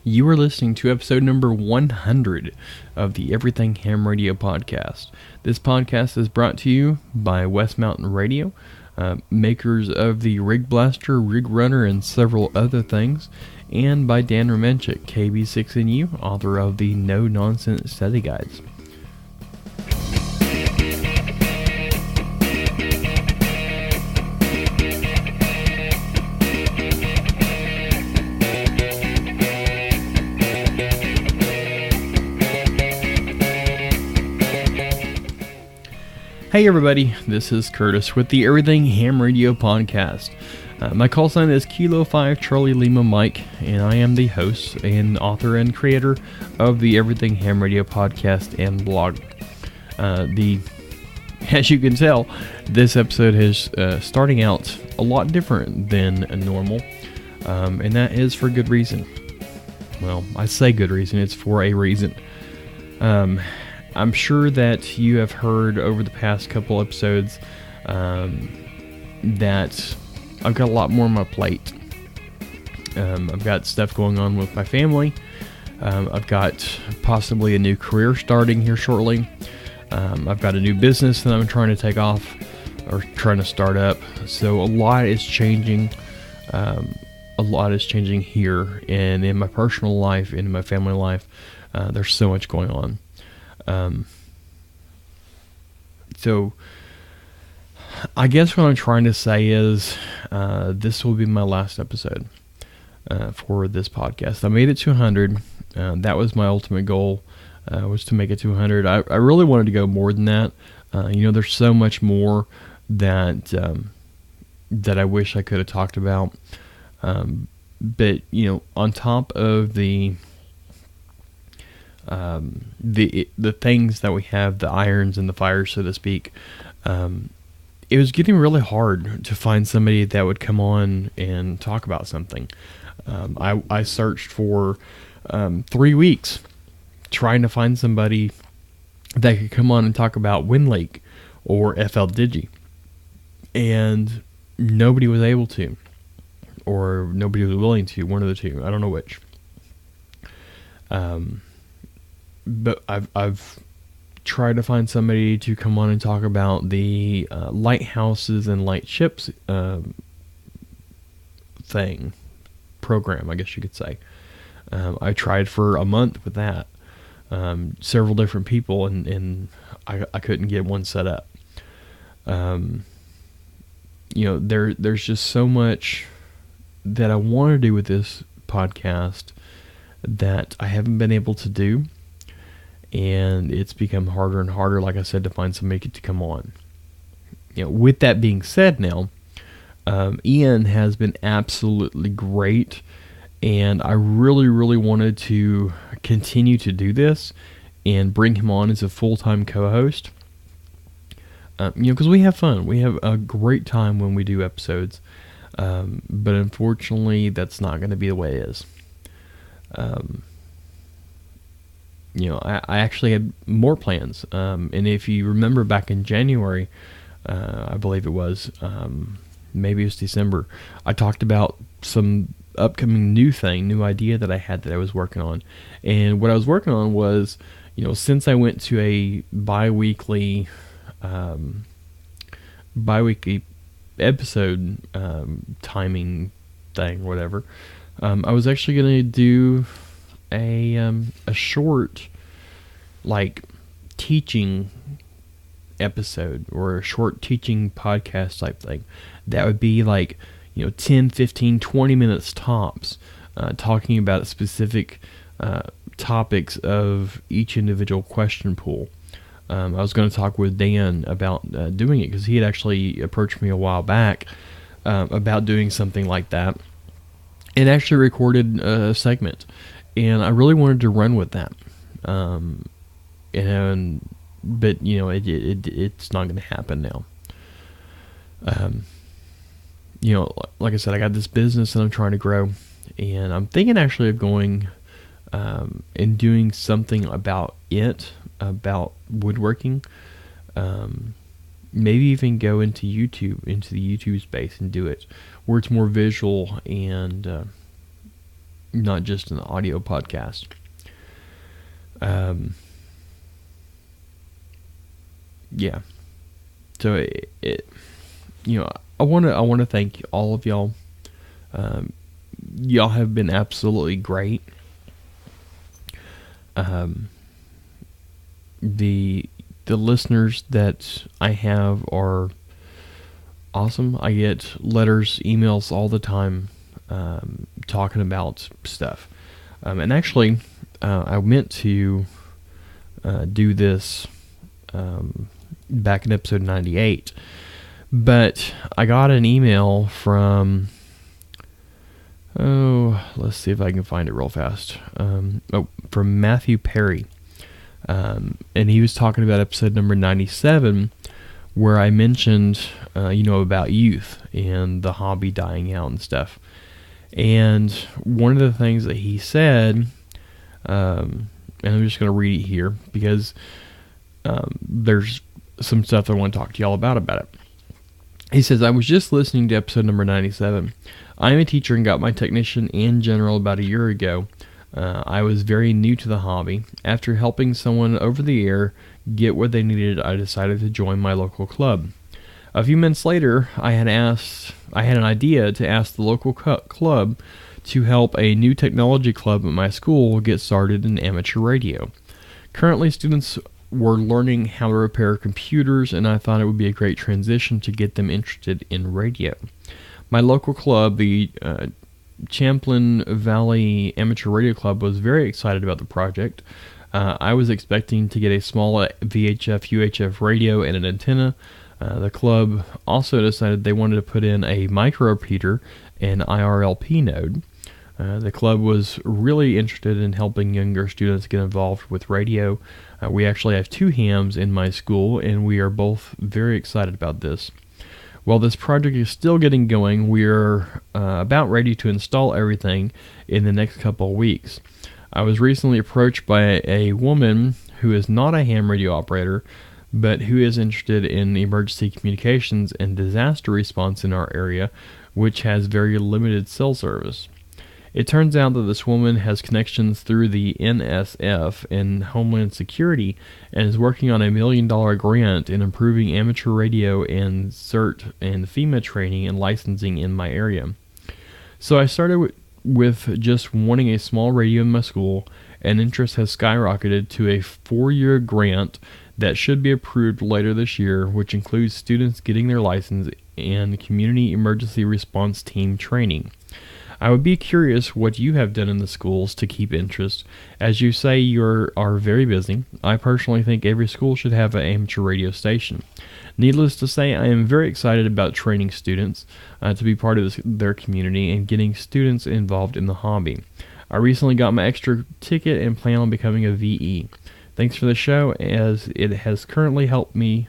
You are listening to episode number 100 of the Everything Ham Radio podcast. This podcast is brought to you by West Mountain Radio, makers of the Rig Blaster, Rig Runner, and several other things, and by Dan Romanchik, KB6NU, author of the No Nonsense Study Guides. Hey everybody, this is Curtis with the Everything Ham Radio podcast. My call sign is Kilo 5 Charlie Lima Mike, and I am the host and author and creator of the Everything Ham Radio podcast and blog. As you can tell, this episode is starting out a lot different than normal, and that is for good reason. Well, I say good reason, it's for a reason. I'm sure that you have heard over the past couple episodes that I've got a lot more on my plate. I've got stuff going on with my family. I've got possibly a new career starting here shortly. I've got a new business that I'm trying to take off or trying to start up. So a lot is changing. A lot is changing here, and in my personal life, and in my family life, there's so much going on. So I guess what I'm trying to say is, this will be my last episode, for this podcast. I made it to 100. That was my ultimate goal, was to make it to 100. I really wanted to go more than that. There's so much more that I wish I could have talked about. But on top of the things that we have, the irons and the fires, so to speak, it was getting really hard to find somebody that would come on and talk about something. I searched for 3 weeks trying to find somebody that could come on and talk about WinLake or FL Digi, and nobody was able to, or nobody was willing to, one of the two. I don't know which. But I've tried to find somebody to come on and talk about the lighthouses and light ships program, I guess you could say. I tried for a month with that, several different people, and I couldn't get one set up. There's just so much that I want to do with this podcast that I haven't been able to do. And it's become harder and harder, like I said, to find somebody to come on. With that being said now, Ian has been absolutely great, and I really, really wanted to continue to do this and bring him on as a full-time co-host. Because we have fun. We have a great time when we do episodes, but unfortunately, that's not going to be the way it is. I actually had more plans. And if you remember back in January, I believe it was, maybe it was December, I talked about some upcoming new idea that I had that I was working on. And what I was working on was, since I went to a bi-weekly episode timing thing, whatever, I was actually going to do a short, teaching episode, or a short teaching podcast type thing that would be 10, 15, 20 minutes tops, talking about specific topics of each individual question pool. I was going to talk with Dan about doing it, because he had actually approached me a while back about doing something like that, and actually recorded a segment. And I really wanted to run with that, but it's not going to happen now. Like I said, I got this business that I'm trying to grow, and I'm thinking actually of going and doing something about woodworking. Maybe even go into the YouTube space and do it, where it's more visual and not just an audio podcast. Yeah. So I want to thank all of y'all. Y'all have been absolutely great. The listeners that I have are awesome. I get letters, emails all the time, talking about stuff. And actually, I meant to do this back in episode 98, but I got an email from, let's see if I can find it real fast. From Matthew Perry. And he was talking about episode number 97, where I mentioned, about youth and the hobby dying out and stuff. And one of the things that he said, and I'm just going to read it here because there's some stuff I want to talk to y'all about it. He says, I was just listening to episode number 97. I am a teacher and got my technician and general about a year ago. I was very new to the hobby. After helping someone over the air get what they needed, I decided to join my local club. A few months later, I had an idea to ask the local club to help a new technology club at my school get started in amateur radio. Currently, students were learning how to repair computers, and I thought it would be a great transition to get them interested in radio. My local club, the Champlain Valley Amateur Radio Club, was very excited about the project. I was expecting to get a small VHF, UHF radio and an antenna. The club also decided they wanted to put in a micro repeater and IRLP node. The club was really interested in helping younger students get involved with radio. We actually have 2 hams in my school, and we are both very excited about this. While this project is still getting going, we are about ready to install everything in the next couple of weeks. I was recently approached by a woman who is not a ham radio operator, but who is interested in emergency communications and disaster response in our area, which has very limited cell service. It turns out that this woman has connections through the NSF and Homeland Security and is working on a $1 million grant in improving amateur radio and CERT and FEMA training and licensing in my area. So I started with just wanting a small radio in my school, and interest has skyrocketed to a 4-year grant that should be approved later this year, which includes students getting their license and community emergency response team training. I would be curious what you have done in the schools to keep interest. As you say, you are very busy. I personally think every school should have an amateur radio station. Needless to say, I am very excited about training students to be part of their community and getting students involved in the hobby. I recently got my extra ticket and plan on becoming a VE. Thanks for the show, as it has certainly helped me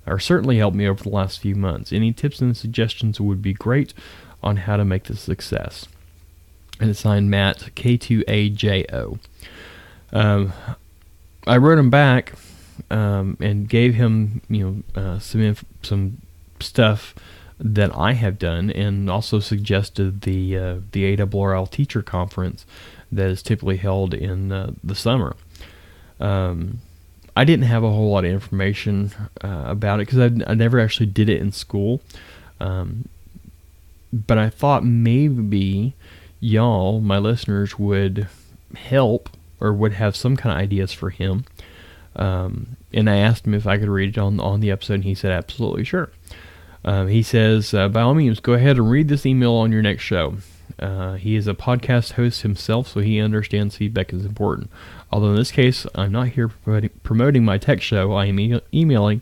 over the last few months. Any tips and suggestions would be great on how to make this a success. And it's signed Matt, K2AJO. I wrote him back and gave him some stuff that I have done, and also suggested the ARRL teacher conference that is typically held in the summer. I didn't have a whole lot of information about it because I never actually did it in school. But I thought maybe y'all, my listeners, would help or would have some kind of ideas for him. And I asked him if I could read it on the episode, and he said absolutely sure. He says, by all means, go ahead and read this email on your next show. He is a podcast host himself, so he understands feedback is important. Although in this case, I'm not here promoting my tech show. I am emailing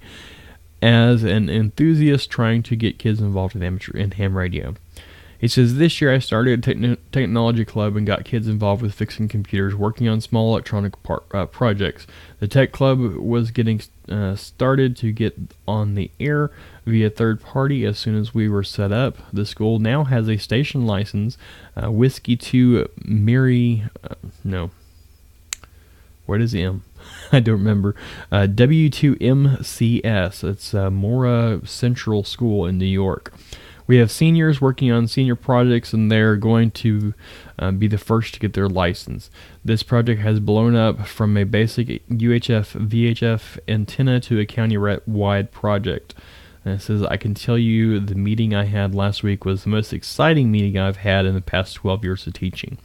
as an enthusiast trying to get kids involved in amateur and ham radio. He says, this year I started a technology club and got kids involved with fixing computers, working on small electronic projects. The tech club was getting started to get on the air via third party as soon as we were set up. The school now has a station license, Whiskey 2 Mary, what is M? I don't remember. W2MCS. It's Mora Central School in New York. We have seniors working on senior projects, and they're going to be the first to get their license. This project has blown up from a basic UHF VHF antenna to a county-wide project. And it says, I can tell you the meeting I had last week was the most exciting meeting I've had in the past 12 years of teaching.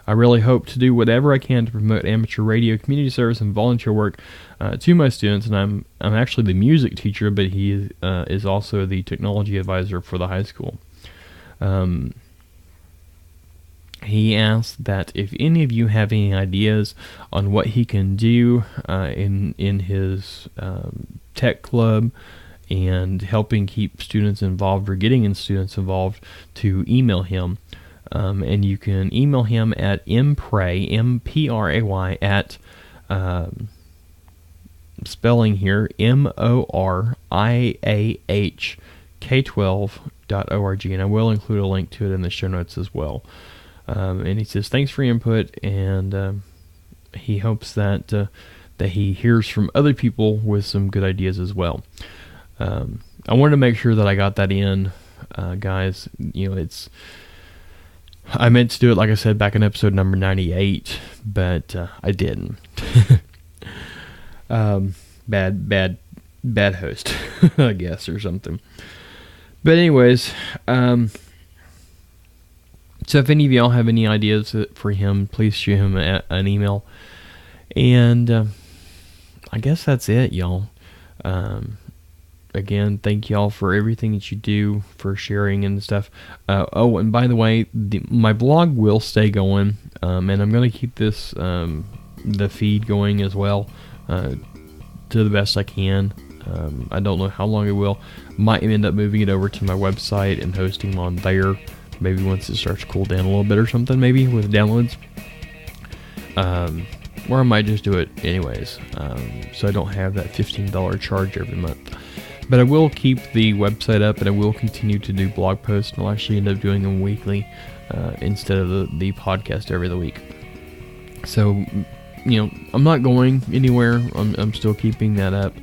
I really hope to do whatever I can to promote amateur radio, community service, and volunteer work to my students. And I'm actually the music teacher, but he is also the technology advisor for the high school. He asked that if any of you have any ideas on what he can do in his tech club and helping keep students involved or getting students involved, to email him. And you can email him at mpray, M-P-R-A-Y, at spelling here, MORIAH K12.org, and I will include a link to it in the show notes as well. And he says, thanks for your input, and he hopes that he hears from other people with some good ideas as well. I wanted to make sure that I got that in, guys. I meant to do it, like I said, back in episode number 98, but I didn't. Bad host, I guess, or something. But anyways, so if any of y'all have any ideas for him, please shoot him an email. And I guess that's it, y'all. Again, thank y'all for everything that you do, for sharing and stuff. Oh, and by the way, my blog will stay going, and I'm going to keep this the feed going as well to the best I can. I don't know how long it will. Might end up moving it over to my website and hosting them on there. Maybe once it starts to cool down a little bit or something, maybe with downloads. Or I might just do it anyways, so I don't have that $15 charge every month. But I will keep the website up, and I will continue to do blog posts, and I'll actually end up doing them weekly instead of the podcast every other week. So, I'm not going anywhere. I'm still keeping that up,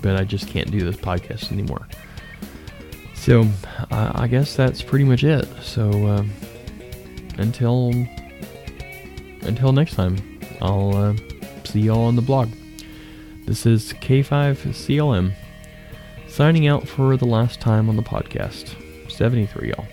but I just can't do this podcast anymore. So, I guess that's pretty much it. So, until next time, I'll see y'all on the blog. This is K5CLM, signing out for the last time on the podcast. 73, y'all.